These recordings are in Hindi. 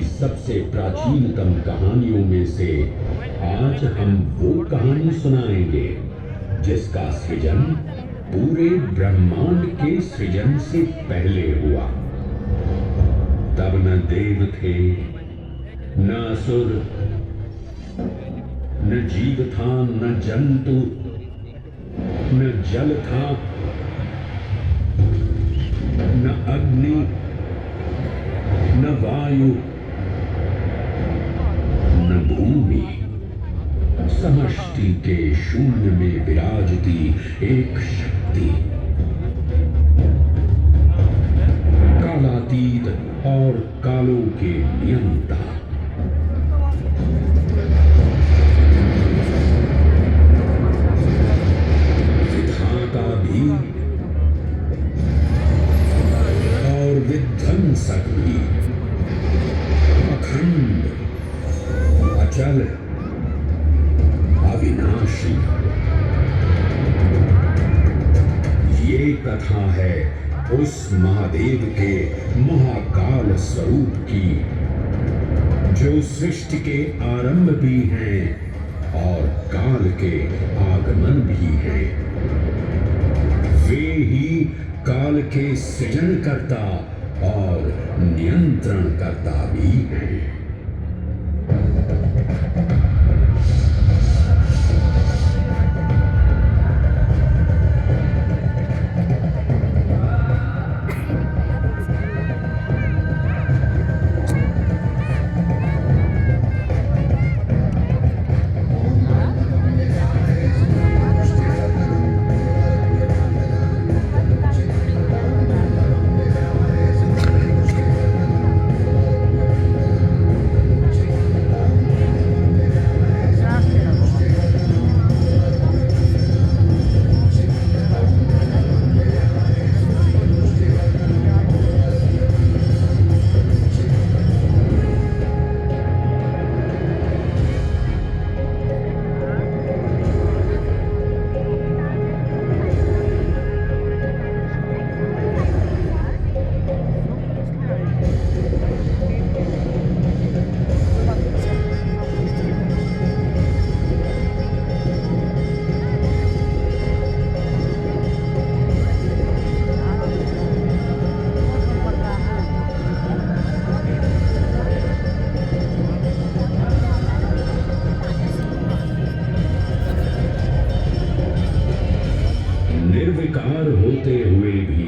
सबसे प्राचीनतम कहानियों में से आज हम वो कहानी सुनाएंगे जिसका सृजन पूरे ब्रह्मांड के सृजन से पहले हुआ। तब न देव थे, न असुर, न जीव था, न जंतु, न जल था, न अग्नि, न वायु, न भूमि। समष्टि के शून्य में विराजती एक शक्ति, कालातीत और कालों के नियंता। विधाता भी और विध्वंसक भी, अखंड, अचल, अविनाशी। ये कथा है उस महादेव के महाकाल स्वरूप की, जो सृष्टि के आरंभ भी हैं और काल के आगमन भी हैं। वे ही काल के सृजनकर्ता और नियंत्रणकर्ता भी हैं। निर्विकार होते हुए भी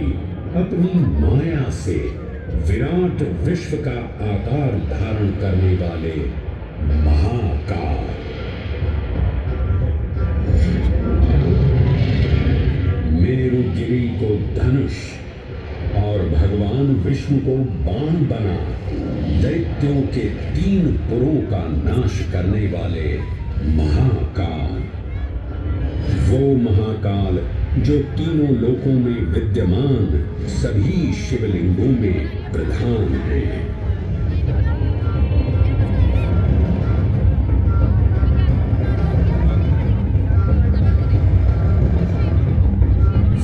अपनी माया से विराट विश्व का आकार धारण करने वाले महाकाल, मेरुगिरी को धनुष और भगवान विष्णु को बाण बना दैत्यों के 3 पुरों का नाश करने वाले महाकाल। वो महाकाल जो तीनों लोकों में विद्यमान सभी शिवलिंगों में प्रधान है।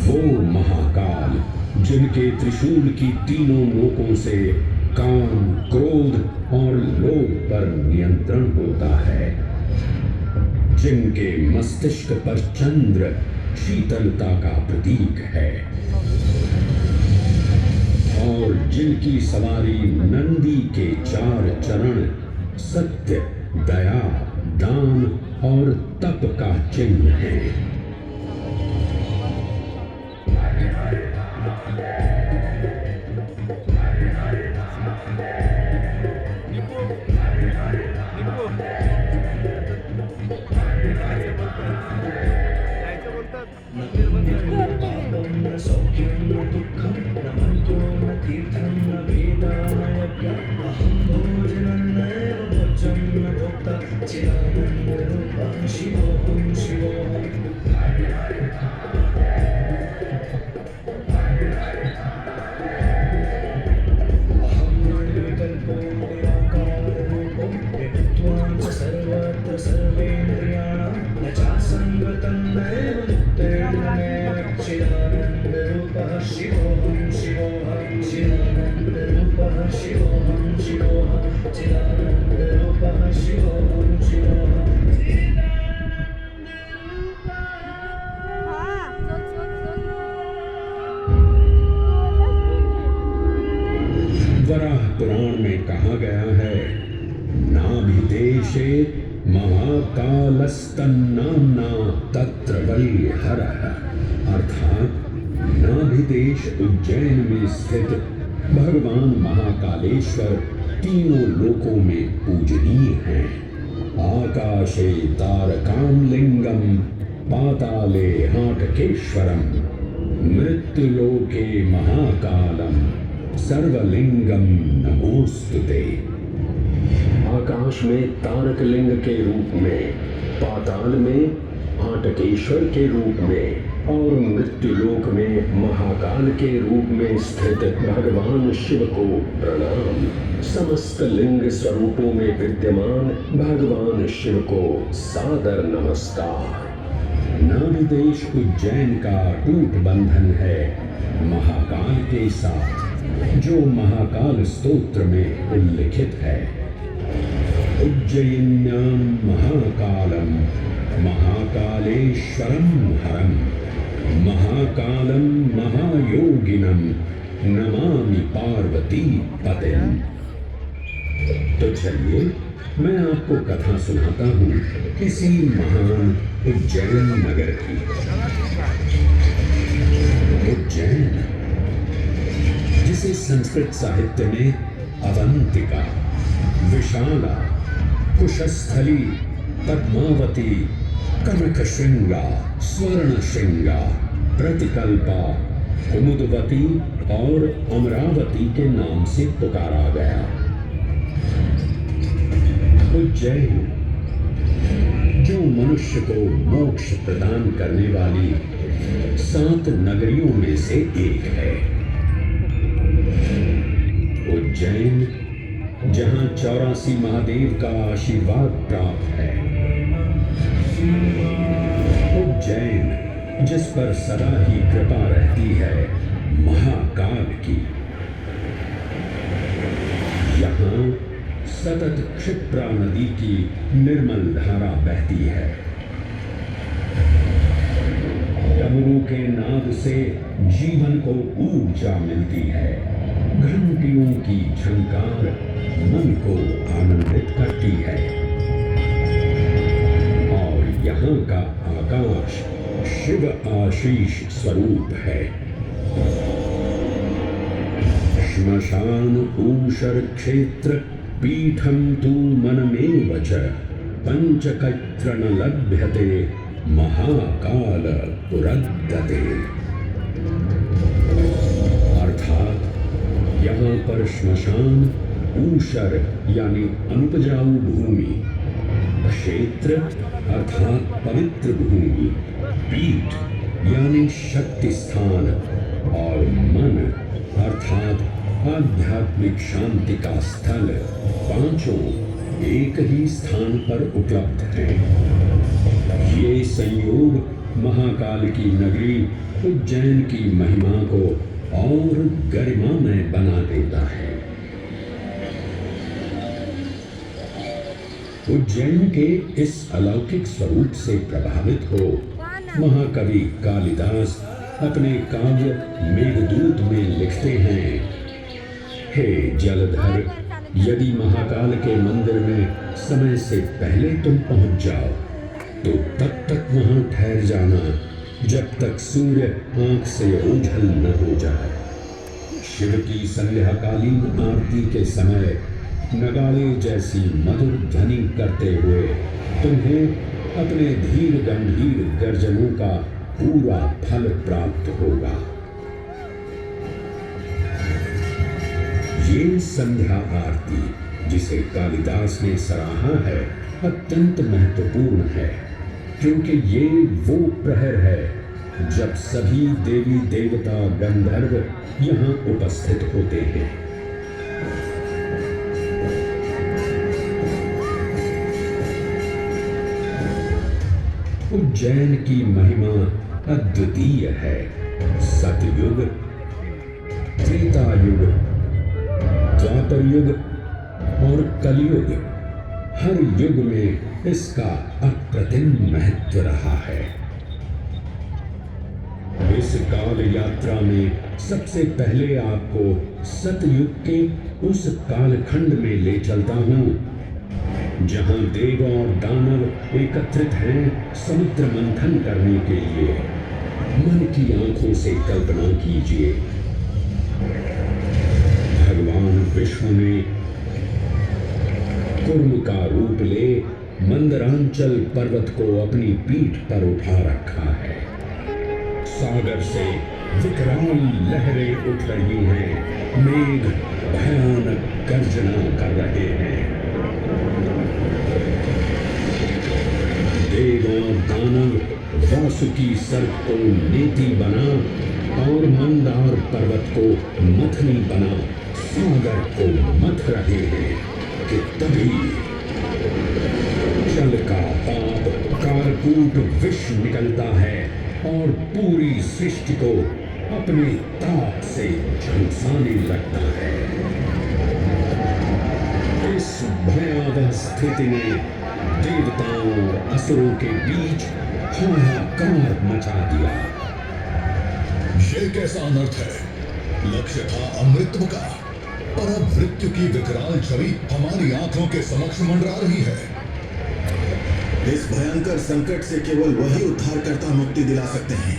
वो महाकाल जिनके त्रिशूल की तीनों नोकों से काम, क्रोध और लोभ पर नियंत्रण होता है, जिनके मस्तिष्क पर चंद्र शीतलता का प्रतीक है और जिनकी सवारी नंदी के 4 चरण सत्य, दया, दान और तप का चिन्ह है। चिदानंद रूपं शिवोऽहं शिवोऽहम्। कहा गया है, नाभिदेशे महाकालस्तन्नाम्ना तत्र वै हरः, अर्थात नाभिदेश उज्जैन में स्थित भगवान महाकालेश्वर तीनों लोकों में पूजनीय हैं। आकाशे तारकां लिंगम पाताले हाटकेश्वरम मृत्युलोके महाकालम सर्वलिंगम नमोस्तुते। आकाश में तारक लिंग के रूप में, पाताल में हाटकेश्वर के रूप में और मृत्युलोक में महाकाल के रूप में स्थित भगवान शिव को प्रणाम। समस्त लिंग स्वरूपों में विद्यमान भगवान शिव को सादर नमस्कार। नाभिदेश उज्जैन का अटूट बंधन है महाकाल के साथ, जो महाकाल स्तोत्र में उल्लिखित है। उज्जयिन्यां महाकालम महाकालेश्वरम हरम महाकालम महायोगिनम नमामि पार्वती पतिम। तो चलिए मैं आपको कथा सुनाता हूँ किसी महान उज्जैन नगर की। उज्जैन, जिसे संस्कृत साहित्य में अवंतिका, विशाला, कुशस्थली, पद्मावती, कनकशृंगा, स्वर्णशृंगा, प्रतिकल्पा, कुमुदवती और अमरावती के नाम से पुकारा गया। उज्जैन, जो मनुष्य को मोक्ष प्रदान करने वाली 7 नगरियों में से एक है। उज्जैन, जहां 84 महादेव का आशीर्वाद प्राप्त है। उज्जैन, जिस पर सदा ही कृपा रहती है महाकाल की। यहाँ सतत क्षिप्रा नदी की निर्मल धारा बहती है। डमरू के नाद से जीवन को ऊर्जा मिलती है। घंटियों की झंकार मन को आनंदित करती है। और यहाँ का आकाश शिव आशीष स्वरूप है। श्मशान ऊषर क्षेत्र पीठम तू मनमेव च पंचकत्र न लभ्यते महाकाल पुरद्दते। अर्थात यहाँ पर श्मशान, ऊषर यानी अनुपजाऊ भूमि, क्षेत्र अर्थात पवित्र भूमि, पीठ यानी शक्ति स्थान और मन अर्थात आध्यात्मिक शांति का स्थल, पांचों एक ही स्थान पर उपलब्ध हैं। ये संयोग महाकाल की नगरी उज्जैन की महिमा को और गरिमामय बना देता है। उज्जैन के इस अलौकिक स्वरूप से प्रभावित हो महाकवि कालिदास अपने काव्य मेघदूत में लिखते हैं, हे जलधर, यदि महाकाल के मंदिर में समय से पहले तुम पहुंच जाओ तो तब तक वहां ठहर जाना जब तक सूर्य आंख से ओझल न हो जाए। शिव की संध्याकालीन आरती के समय नगाड़े जैसी मधुर ध्वनि करते हुए तुम्हें अपने धीर गंभीर गर्जनों का पूरा फल प्राप्त होगा। ये संध्या आरती, जिसे कालिदास ने सराहा है, अत्यंत महत्वपूर्ण है, क्योंकि ये वो प्रहर है जब सभी देवी देवता गंधर्व यहाँ उपस्थित होते हैं। उज्जैन की महिमा अद्वितीय है। सतयुग, त्रेता युग, द्वापर युग और कलयुग, हर युग में इसका अप्रतिम महत्व रहा है। इस काल यात्रा में सबसे पहले आपको सतयुग के उस कालखंड में ले चलता हूं जहां देव और दानव एकत्रित हैं समुद्र मंथन करने के लिए। मन की आंखों से कल्पना कीजिए, भगवान विष्णु ने कुर्म का रूप ले मंदरांचल पर्वत को अपनी पीठ पर उठा रखा है। सागर से विकराल लहरें उठ रही हैं, मेघ भयानक गर्जना कर रहे हैं। देव और दानव वासुकी सर्प को नेति बना और मंदार पर्वत को मथनी बना सागर को मथ रहे हैं कि तभी जल का पाप कारकूट विष निकलता है और पूरी सृष्टि को अपने ताप से झुलसाने लगता है। इस भयावह स्थिति में देवताओं और असुरों के बीच हाहाकार मचा दिया। ये कैसा अनर्थ है? लक्ष्य था अमृतत्व का, और अब मृत्यु की विकराल छवि हमारी आंखों के समक्ष मंडरा रही है। इस भयंकर संकट से केवल वही उद्धारकर्ता मुक्ति दिला सकते हैं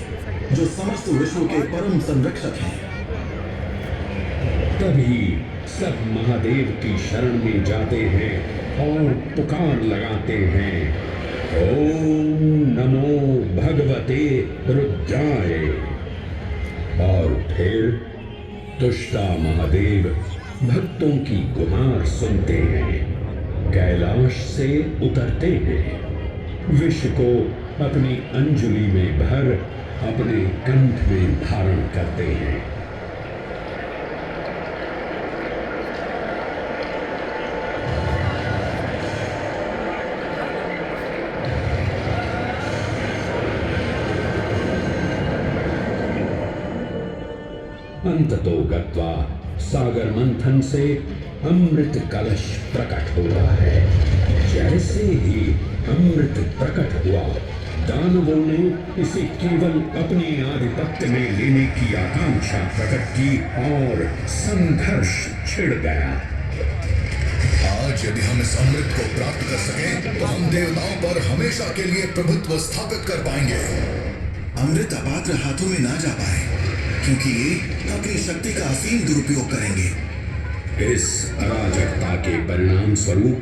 जो समस्त विश्व के परम संरक्षक हैं। तभी सब महादेव की शरण में जाते हैं और पुकार लगाते हैं, ओम नमो भगवते रुद्राय। और फिर तुष्टा महादेव भक्तों की गुहार सुनते हैं, कैलाश से उतरते हैं, विष को अपनी अंजुलि में भर अपने कंठ में धारण करते हैं। अंततो गत्वा सागर मंथन से अमृत कलश प्रकट होता है। जैसे ही अमृत प्रकट हुआ, दानवों ने इसे केवल अपने आधिपत्य में लेने की आकांक्षा प्रकट की और संघर्ष छिड़ गया। आज यदि हम इस अमृत को प्राप्त कर सकें तो हम देवताओं पर हमेशा के लिए प्रभुत्व स्थापित कर पाएंगे। अमृत अपात्र हाथों में ना जा पाए, क्योंकि ये अपनी शक्ति का असीम दुरुपयोग करेंगे। इस अराजकता के परिणाम स्वरूप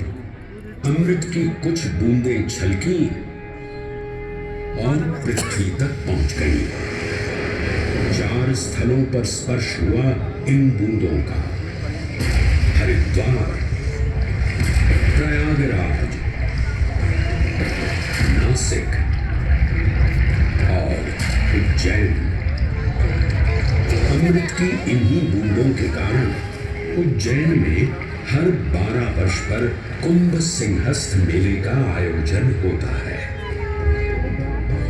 अमृत की कुछ बूंदें छलकी और पृथ्वी तक पहुंच गई। 4 स्थलों पर स्पर्श हुआ इन बूंदों का, हरिद्वार, प्रयागराज, नासिक और उज्जैन। अमृत की इन्हीं बूंदों के कारण उज्जैन में हर 12 वर्ष पर कुंभ सिंहस्थ मेले का आयोजन होता है।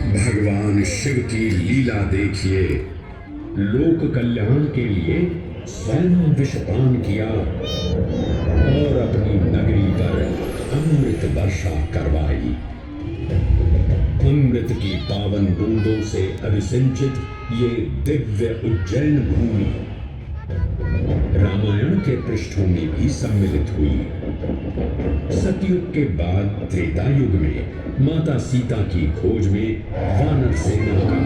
भगवान शिव की लीला देखिए, लोक कल्याण के लिए स्वयं विषपान किया और अपनी नगरी पर अमृत वर्षा करवाई। अमृत की पावन बूंदों से अभिसिंचित ये दिव्य उज्जैन भूमि रामायण के पृष्ठों में भी सम्मिलित हुई। सतयुग के बाद त्रेता युग में माता सीता की खोज में वानर सेना का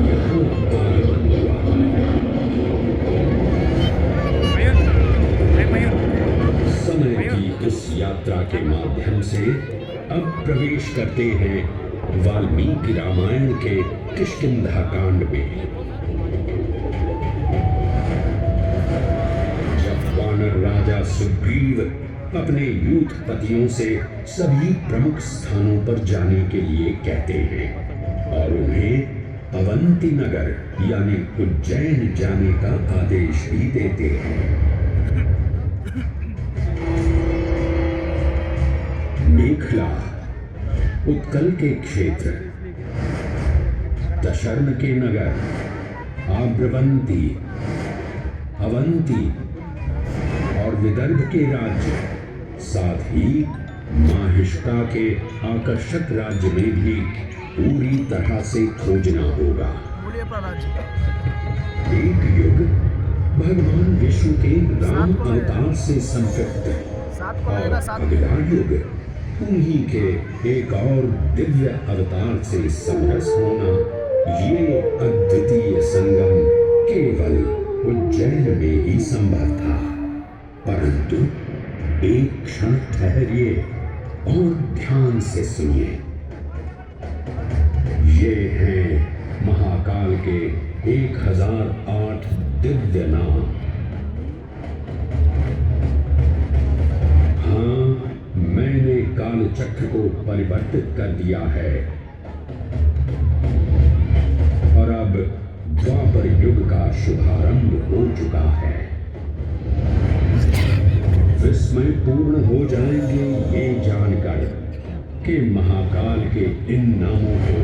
यहाँ आगमन हुआ। समय की इस यात्रा के माध्यम से अब प्रवेश करते हैं वाल्मीकि रामायण के किष्किंधा कांड में। राजा सुग्रीव अपने यूथपतियों से सभी प्रमुख स्थानों पर जाने के लिए कहते हैं और उन्हें अवंती नगर यानी उज्जैन जाने का आदेश भी देते हैं। मेखला उत्कल के क्षेत्र, दशर्न के नगर, आम्रवंती, अवंती और विदर्भ के राज्य, साथ ही माहिष्का के आकर्षक राज्य में भी पूरी तरह से खोजना होगा। एक युग भगवान विष्णु के राम अवतार से संपृक्त 7 को और लगेगा 7 अगला युग उन्हीं के एक और दिव्य अवतार से समरस होना, ये अद्वितीय संगम केवल उज्जैन में ही संभव था। परंतु एक क्षण ठहरिए और ध्यान से सुनिए। ये हैं महाकाल के 1008 दिव्य नाम। हाँ, मैंने काल चक्र को परिवर्तित कर दिया है और अब द्वापर युग का शुभारंभ हो चुका है। विस्मय पूर्ण हो जाएंगे ये जानकर कि महाकाल के इन नामों को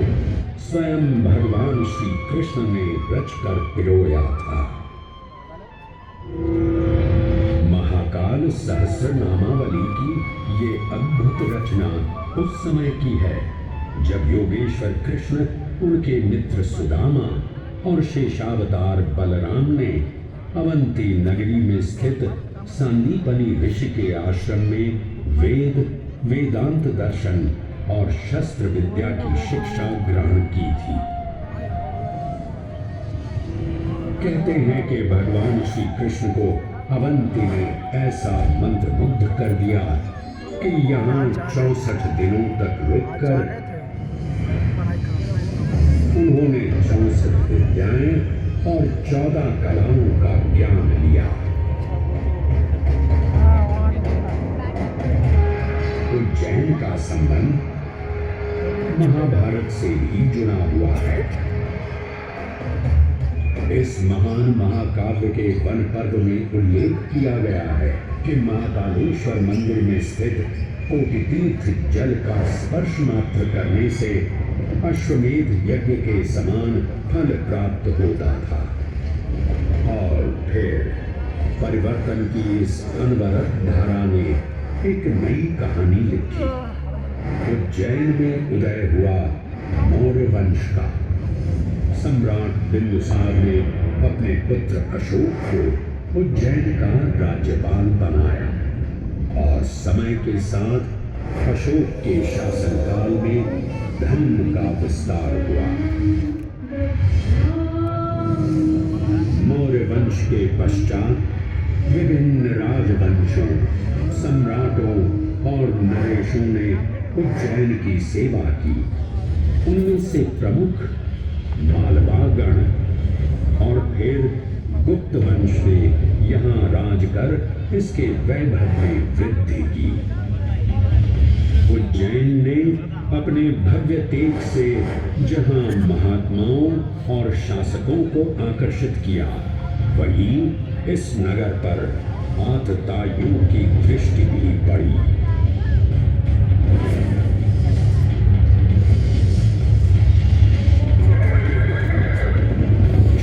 स्वयं भगवान श्री कृष्ण ने रचकर पिरोया था। महाकाल सहस्र नामावली की ये अद्भुत रचना उस समय की है जब योगेश्वर कृष्ण, उनके मित्र सुदामा और शेषावतार बलराम ने अवंती नगरी में स्थित संदीपनी ऋषि के आश्रम में वेद, वेदांत दर्शन और शस्त्र विद्या की शिक्षा ग्रहण की थी। कहते हैं कि भगवान श्री कृष्ण को अवंती ने ऐसा मंत्रमुग्ध कर दिया कि यहाँ 64 दिनों तक रुककर उन्होंने 64 विद्याएं और 14 कलाओं का ज्ञान लिया। उज्जैन का संबंध महाभारत से भी जुड़ा हुआ है। इस महान महाकाव्य के वन पर्व में उल्लेख किया गया है कि महाकालेश्वर मंदिर में स्थित कोटि तीर्थ जल का स्पर्श मात्र करने से अश्वमेध यज्ञ के समान फल प्राप्त होता था। और फिर परिवर्तन की इस अनवरत धारा ने एक नई कहानी लिखी। उज्जैन में उदय हुआ मौर्य वंश का। सम्राट बिंदुसार ने अपने पुत्र अशोक को उज्जैन का राज्यपाल बनाया और समय के साथ अशोक के शासनकाल में धर्म का विस्तार हुआ। मौर्य वंश के पश्चात विभिन्न राजवंशों, सम्राटों और नरेशों ने उज्जैन की सेवा की। उनमें से प्रमुख मालवागण और फिर गुप्त वंश ने यहाँ राज कर इसके वैभव में वृद्धि की। उज्जैन ने अपने भव्य तेज से जहाँ महात्माओं और शासकों को आकर्षित किया, वहीं इस नगर पर आतताइयों की दृष्टि भी पड़ी।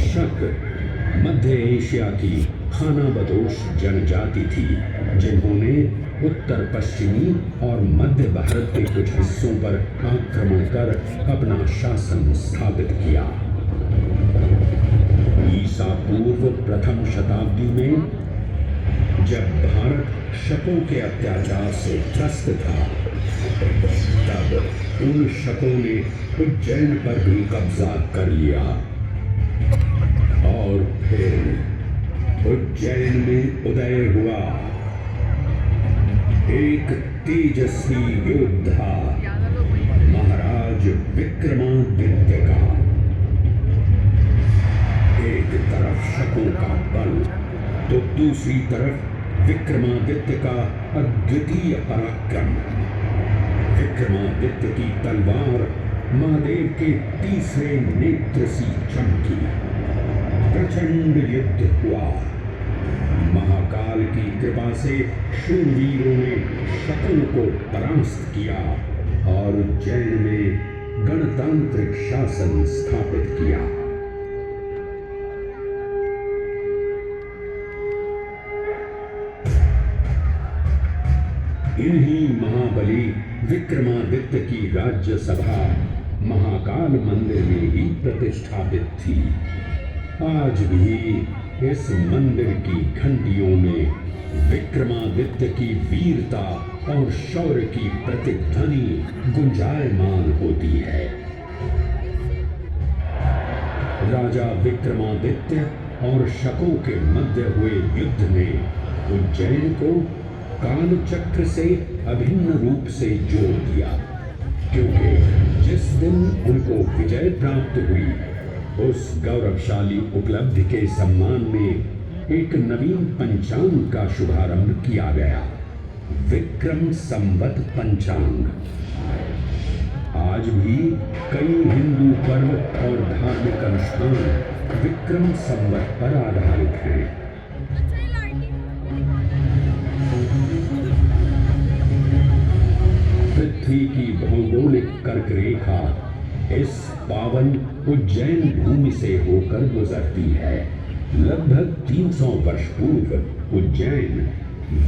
शक मध्य एशिया की खानाबदोश जनजाति थी, जिन्होंने उत्तर पश्चिमी और मध्य भारत के कुछ हिस्सों पर आक्रमण कर अपना शासन स्थापित किया। ईसा पूर्व प्रथम शताब्दी में जब भारत शकों के अत्याचार से त्रस्त था, तब उन शकों ने उज्जैन पर भी कब्जा कर लिया और फिर उज्जैन में उदय हुआ एक तेजस्वी योद्धा, महाराज विक्रमादित्य का। एक तरफ शकों का बल तो दूसरी तरफ विक्रमादित्य का अद्वितीय पराक्रम। विक्रमादित्य की तलवार महादेव के तीसरे नेत्र सी चमकी। प्रचंड युद्ध हुआ। महाकाल की कृपा से शूरवीरों ने शकों को परास्त किया और उज्जैन में गणतांत्रिक शासन स्थापित किया। इन्हीं महाबली विक्रमादित्य की राज्य सभा महाकाल मंदिर में ही प्रतिष्ठापित थी। आज भी इस मंदिर की घंटियों में विक्रमादित्य की वीरता और शौर्य की प्रतिध्वनि गुंजायमान होती है। राजा विक्रमादित्य और शकों के मध्य हुए युद्ध ने उज्जैन को कालचक्र से अभिन्न रूप से जोड़ दिया, क्योंकि जिस दिन उनको विजय प्राप्त हुई उस गौरवशाली उपलब्धि के सम्मान में एक नवीन पंचांग का शुभारंभ किया गया, विक्रम संवत पंचांग। आज भी कई हिंदू पर्व और धार्मिक अनुष्ठान विक्रम संवत पर आधारित हैं। पृथ्वी की भौगोलिक कर्क रेखा इस पावन उज्जैन भूमि से होकर गुजरती है। लगभग 300 वर्ष पूर्व उज्जैन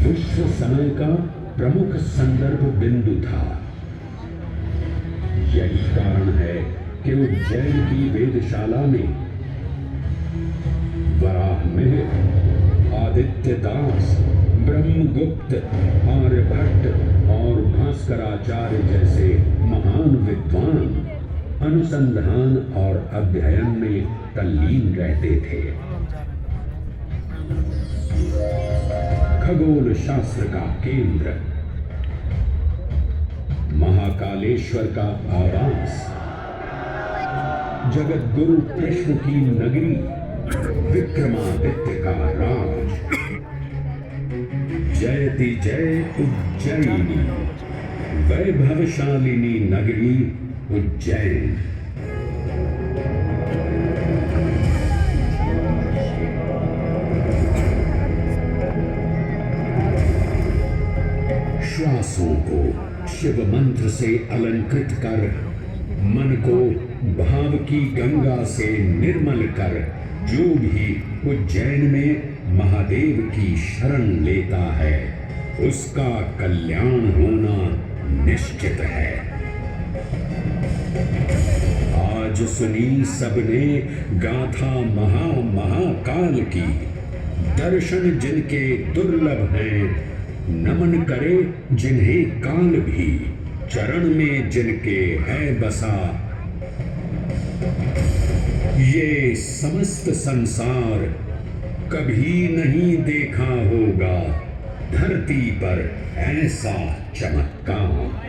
विश्व समय का प्रमुख संदर्भ बिंदु था। यही कारण है कि उज्जैन की वेदशाला में वराहमिहिर, आदित्य दास, ब्रह्मगुप्त, आर्यभट्ट और भास्कराचार्य जैसे महान विद्वान अनुसंधान और अध्ययन में तल्लीन रहते थे। खगोल शास्त्र का केंद्र, महाकालेश्वर का आवास, जगत गुरु कृष्ण की नगरी, विक्रमादित्य का राज। जयति जय उज्जैनी, वैभवशालिनी नगरी उज्जैन। श्वासों को शिव मंत्र से अलंकृत कर, मन को भाव की गंगा से निर्मल कर, जो भी उज्जैन में महादेव की शरण लेता है उसका कल्याण होना निश्चित है। आज सुनी सबने गाथा महाकाल की, दर्शन जिनके दुर्लभ हैं, नमन करे जिन्हें काल भी, चरण में जिनके है बसा। ये समस्त संसार कभी नहीं देखा होगा धरती पर ऐसा चमत्कार।